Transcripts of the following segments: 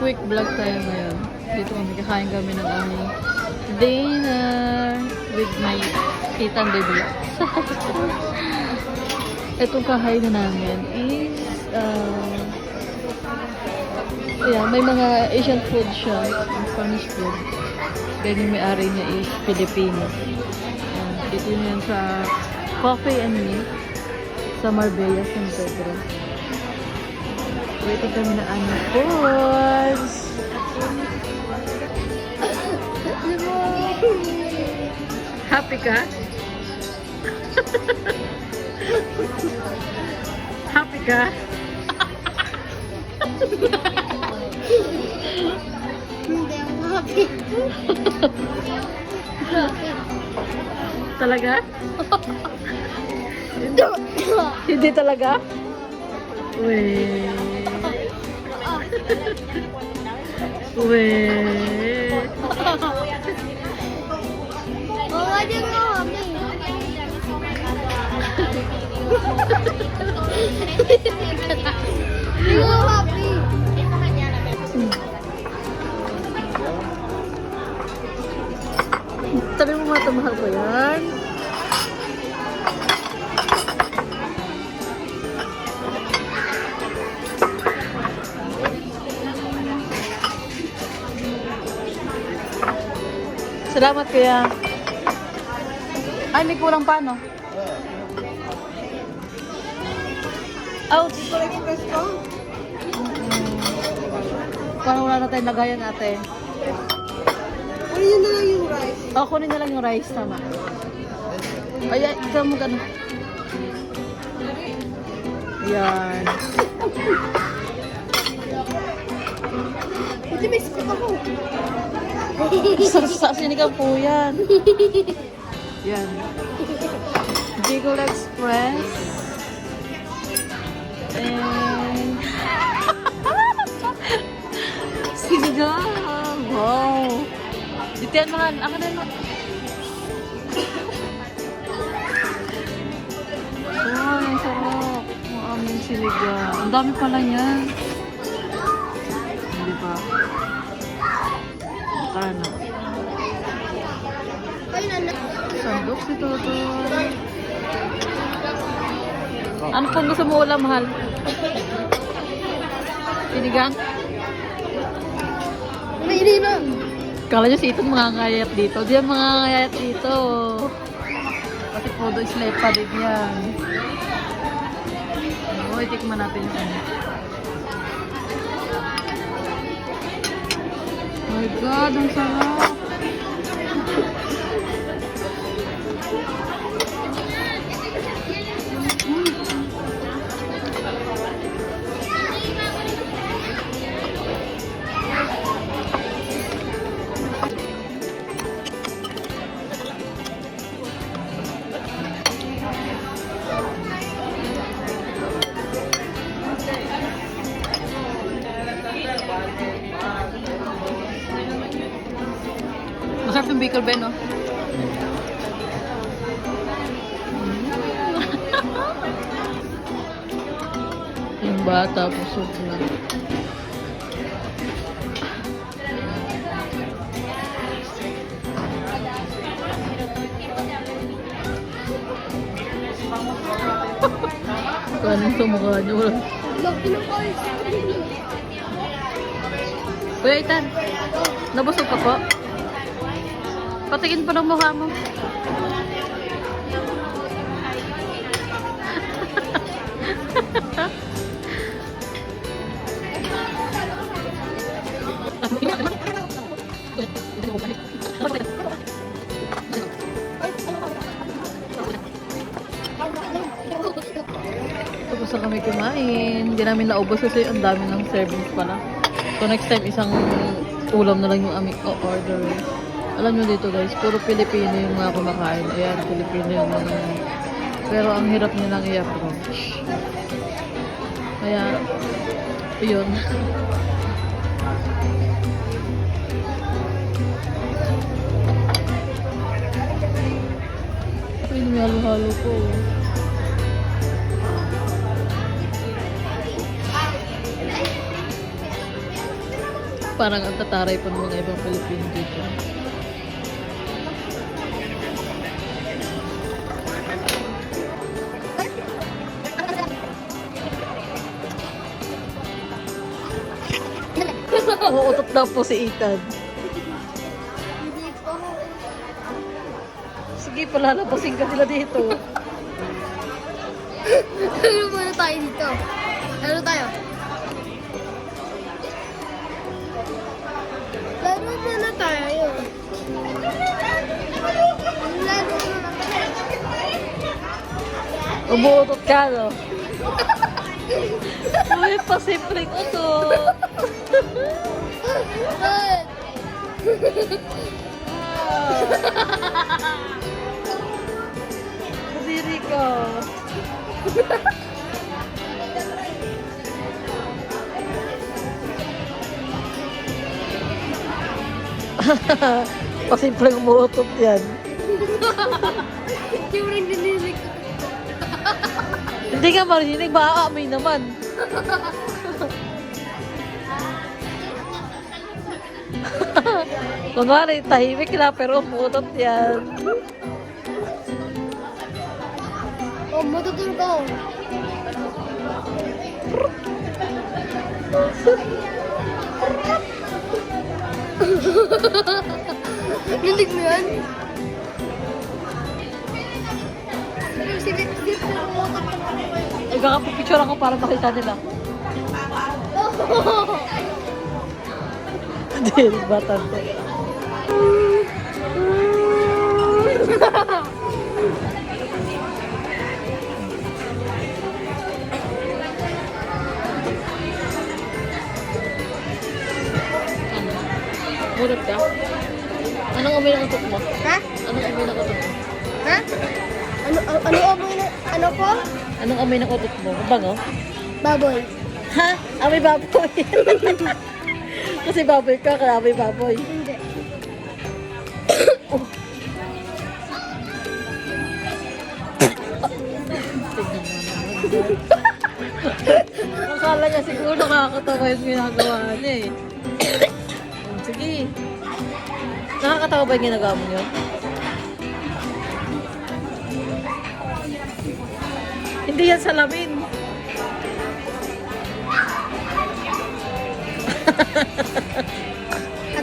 quick vlog tayo ngayon. Dito kami kakain kami ng aming dinner with my Titan de Vlog. Itong kahain na namin is may mga Asian food siya, Spanish food. Then yung may-ari niya is Filipino. Dito yun sa Coffee and Me sa Marbella, San Pedro. Waiting kami na aming foods. Happy ka? Happy ka? Hindi ako happy. Talaga? Hindi talaga? Weh. Weh. Oo, di ako happy. Hindi ako happy. Sabi mo mga mahal ko yan. Salamat kuya. Ay, may kulang pa, no? Ouch! Parang wala na tayong lagayan, ate. Ano yun na lang yung rice? O, kunin na lang yung rice, tama. Ay, ikaw mo gano'n. Ayan. Buti may scoop ako. Sa sinigang po yan. Yan. Jiggle Express. And... sinigang! Wow! Dito yan mahal. Ako na no. Wow, ang sarap. Ang aming sinigang. Ang dami pala yan. Hindi ba? Tara na. Ay, nana. Sandok si Toto. Ano pong gusto mo ulam, mahal? Sinigang? May na. Kala nyo si Ethan mangangayat dito. Di yan mangangayat dito. Kasi podo is lepa din yan. O, itikman natin yung ano. Oh my God, ang sarap. Masarap yung Bicol Ben, no? Yung bata, pusok na. Kanin sa mukha niyo. Laki ng rice. Kuya Ethan, nabusog ka po? Patingin pa ng mukha mo. Tapos na kami kumain. Hindi namin naubos kasi ang dami ng servings pala. So next time isang ulam na lang yung aming order. Alam nyo dito guys, puro Pilipino yung mga kumakain. Ayan, Pilipino yung mga... Pero ang hirap nilang i-approach. Kaya, yun. Ay, halo-halo po. Parang ang tataray pa ng mga ibang Pilipino dito. Uutot daw po si Ethan. Hindi po. Sige, palalabasin ka nila dito. Ano muna tayo dito? Ano tayo? Laro muna tayo. Laro muna tayo. Umuutot ka, no? Uy, pasimpleng utot. Ay! Kadiri ka. Pasimpleng umuutot yan. Yung rin dinilig ko. Hindi nga marinig, maaamoy naman. Kunwari, tahimik lang pero umuutot yan. Oh, matutulog ako. Nilig mo yan? Silip mo. Ay, kakapipicture ako para makita nila. Hindi, batan to. Murot ka? Anong amoy ng utot mo? Ha? Anong amoy ng utot mo? Ha? Ano amoy na, ano po? Anong amoy ng utot mo? Bango? Baboy. Ha? Amoy baboy. Kasi baboy ka, kaya amoy baboy. Hindi. Oh. Akala niya siguro nakakatawa yung ginagawa niya eh. Sige. Nakakatawa ba yung ginagawa mo yun? Hindi yan salamin.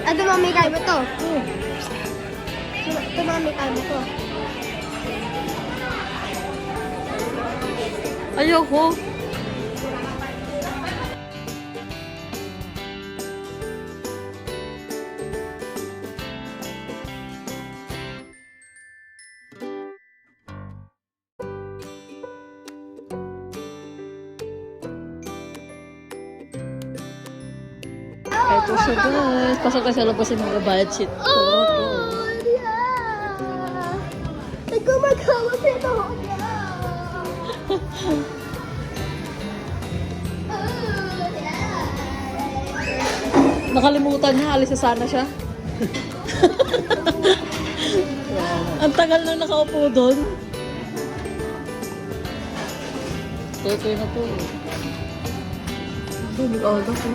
At dumami kayo mo to. Dumami kayo mo to. Ayoko. Eto siya guys. Pasok tayo sa labas yung mga bayad sheet. Oh, yeah! Nagkumagawa si ito. Nakalimutan niya, alis na sana siya. Ang tagal na nakaupo doon. Totoy na po. Nag-alda ko.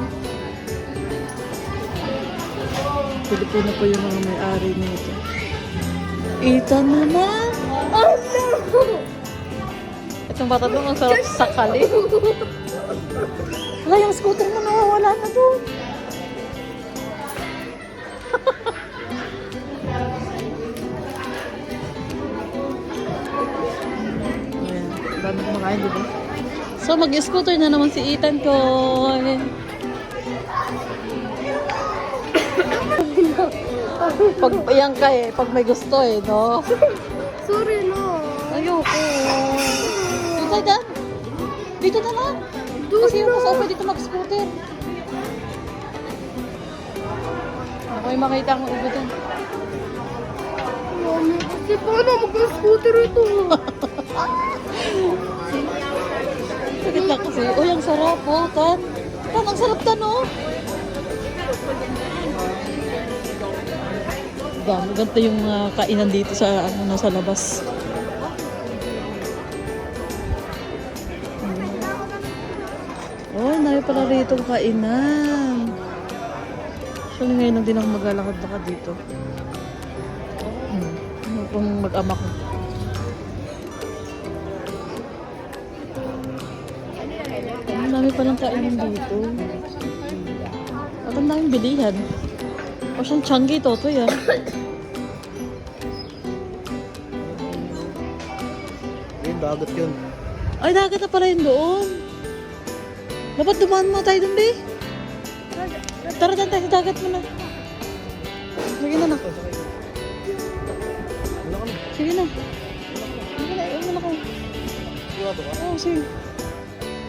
Pilipino po yung mga may-ari nito. Ethan naman! Oh no! Itong bata doon, ang sarap sakali. Wala, yung scooter mo nawawala na doon. Ayan, dami kumakain, di ba? So, mag-scooter na naman si Ethan ko. Pag yan ka eh, pag may gusto eh, no? Sorry no. Ayoko. Dito dyan. Dito na lang. Kasi yung mas okay dito mag-scooter. Ako yung makita akong iba dyan. Mami, kasi paano mag-scooter ito? Sagit lang kasi. Uy, ang sarap po, Tan. Tan, ang sarap tan, oh. Dami, ganito yung kainan dito sa, ano, sa labas. Oh, dami pala rito kainan. Actually, ngayon lang din ako maglalakad-lakad dito. Ano pong mag-ama ko. Ang dami palang kainan dito. At ang daming bilihan. O siyang Changi Toto yan. Yung dagat yun. Ay, dagat na pala yun doon. Dapat dumaan mo tayo dun, be. Tara, tayo sa dagat mo na. Sige na na. Sige na. Sige na, iwan mo na ko. Sigurado ka? Oo, sige.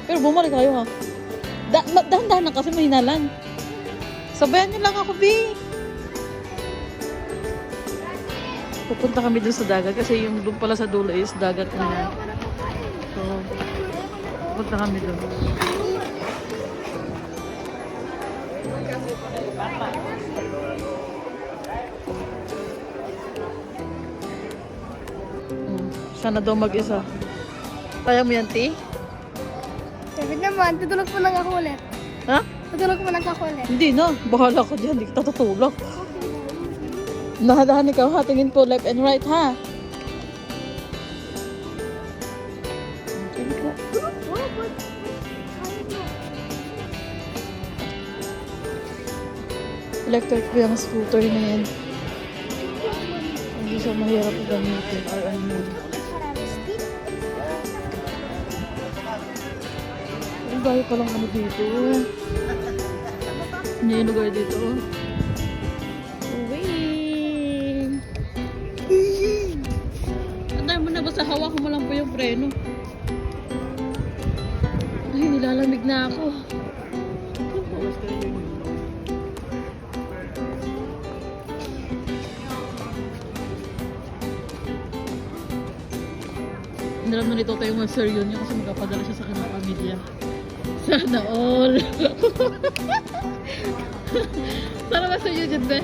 Pero bumalik tayo ha. Dahan-dahan lang kasi mahina lang. Sabayan niyo lang ako, be. Pupunta kami dun sa dagat kasi yung dun pala sa dulo is dagat na yan. So, pupunta kami dun. Sana daw mag-isa. Kaya mo yan, Ti? Sabi naman, tutulog mo lang ako ulit. Ha? Tutulog mo lang ako ulit. Hindi na. Bahala ka dyan. Hindi kita tutulog. Nahadahan ikaw ha. Tingin po left and right ha. Tingin po. Electric po yung scooter na yan. Hindi siya mahirap gamitin. Or I mean. Ang dahil palang ano dito. Hindi yung lugar dito. Wait! Antay mo na ba sa hawak mo lang po yung preno? Ay, nilalamig na ako. Naram na nito tayo mag-sir yun yung kasi magpapadala siya sa kanyang pamilya. Sana all! Sana ba sa YouTube ba?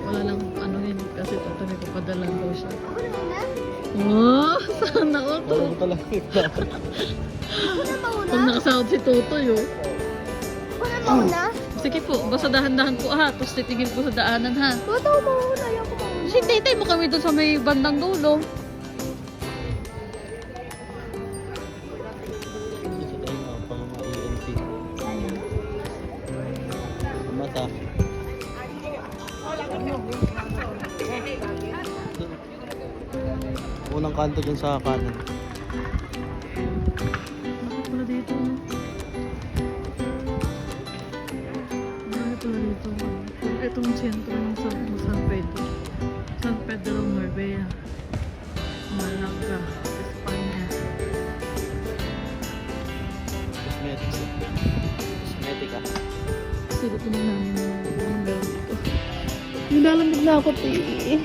Wala lang ano yun kasi toto may papadala daw siya. Oh, sana all to. Parang talaga. Pag nakasahod si Tutoy oh. Una mauna? Sige po, basta dahan-dahan po ha. Tapos titingin po sa daanan ha. Totoo mauna, ayaw ko mauna. Hintay mo kami doon sa may bandang dulo. Isa tayo mga pang ENT. Mata. Unang kanto dyan sa kanan. Bakit pala dito no? Bakit pala dito? Itong sentro ng San Pedro. San Pedro Marbella. Malaga, Espanya. Cosmetics. Cosmetica. Sige, tinan namin yung meron dito. Nilalamig na ako, ti.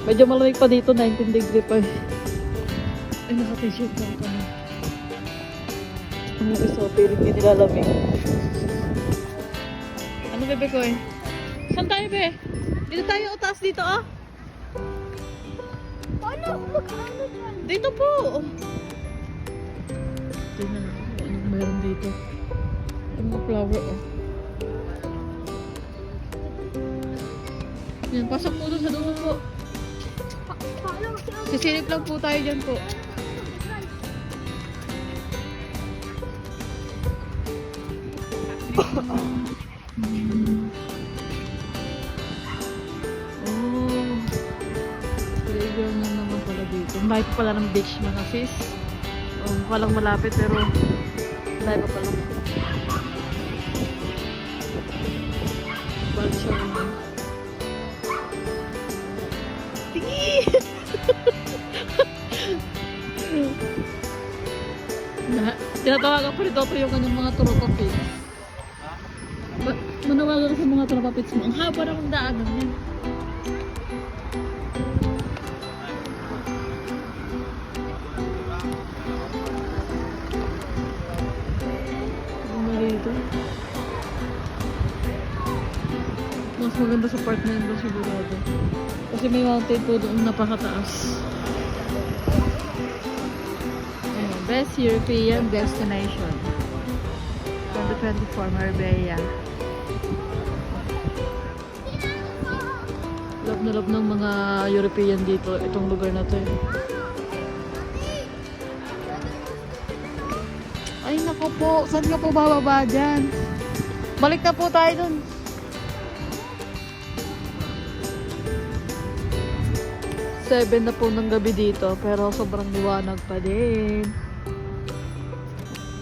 Medyo malamig pa dito, 19 degree pa. Ay, naka-t-shirt lang kami. Ang isa, piling din nilalamig. Ano, bebe ko eh? Saan tayo, be? Dito tayo, o taas dito, ah. Paano ako mag-ano dyan? Dito po. Tingnan ako kung anong meron dito. Yung mga flower, oh. Yan, pasok po doon sa dulo po. Paano kasi ako? Sisilip lang po tayo dyan po. Oh. Playground na naman pala dito. Mahit pa pala ng beach mga sis. Oh, walang malapit pero dahil pa pala. Balik siya naman. Tinatawagan ko rin Toto yung kanyang mga tropa pits. Manawagan ko sa mga tropa pits mo. Ang haba ng daanan niya. Ano dito? Mas maganda sa part na yun doon sigurado. Kasi may mountain po doon napakataas. Ayan. Best European Destination 2024 Marbella. Love na love ng mga European dito, itong lugar na to. Ay nako po, saan ka po bababa dyan? Balik na po tayo dun. Seven na po ng gabi dito, pero sobrang liwanag pa din.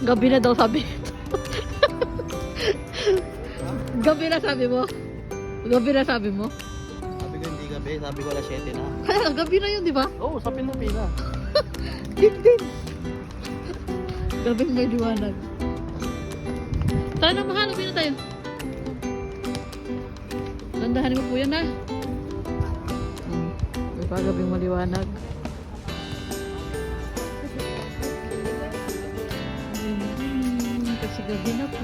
Gabi na daw sabi. Gabi na sabi mo? Gabi na sabi mo? Sabi ko hindi gabi, sabi ko alas 7 na. Kaya gabi na yun, di ba? Oo, sa Pilipinas. Din. Gabing may liwanag. Tayo na mahal, na tayo. Landahan mo po yan ha. May pagabing maliwanag. Kasi gabi na po.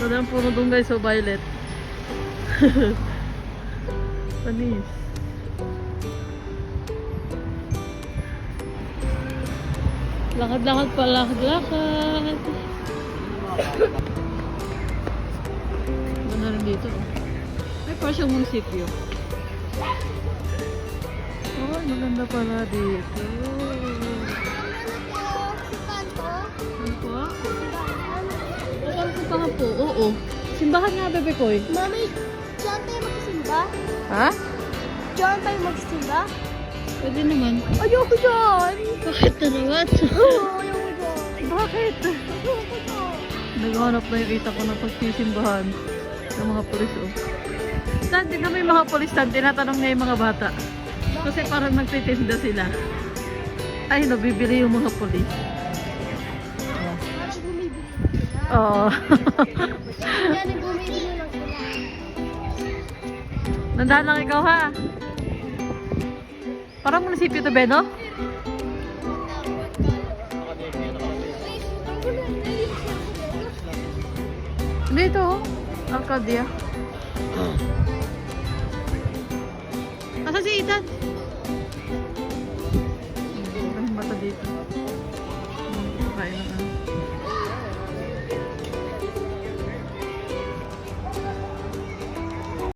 Walang puno doon guys, so violet. Panis. Lakad-lakad pa, lakad-lakad. Ano na rin dito? Ay, parang siyang munisipyo. Oh, maganda pala dito. Ano po? Ano pa nga po? Oo. Simbahan nga, bebe ko eh. Mami, diyan tayo magsimba? Ha? Diyan tayo magsimba? Pwede naman. Ayoko dyan! Bakit na naman? Oo, ayoko dyan. Bakit? Ayoko dyan. Naghanap na yung kita ko ng pagsisimbahan ng mga pulis. Oh. Saan din na may mga pulis saan? Tinatanong niya yung mga bata. Kasi parang nagtitinda sila. Ay, nabibili yung mga pulis. Parang bumibili sila. Oo. Yan, bumibili lang sila. Nandahan lang ikaw ha. Parang munisipyo to, Beno? Dito, oh. Arcadia. Asa si Ethan? Ang bata dito.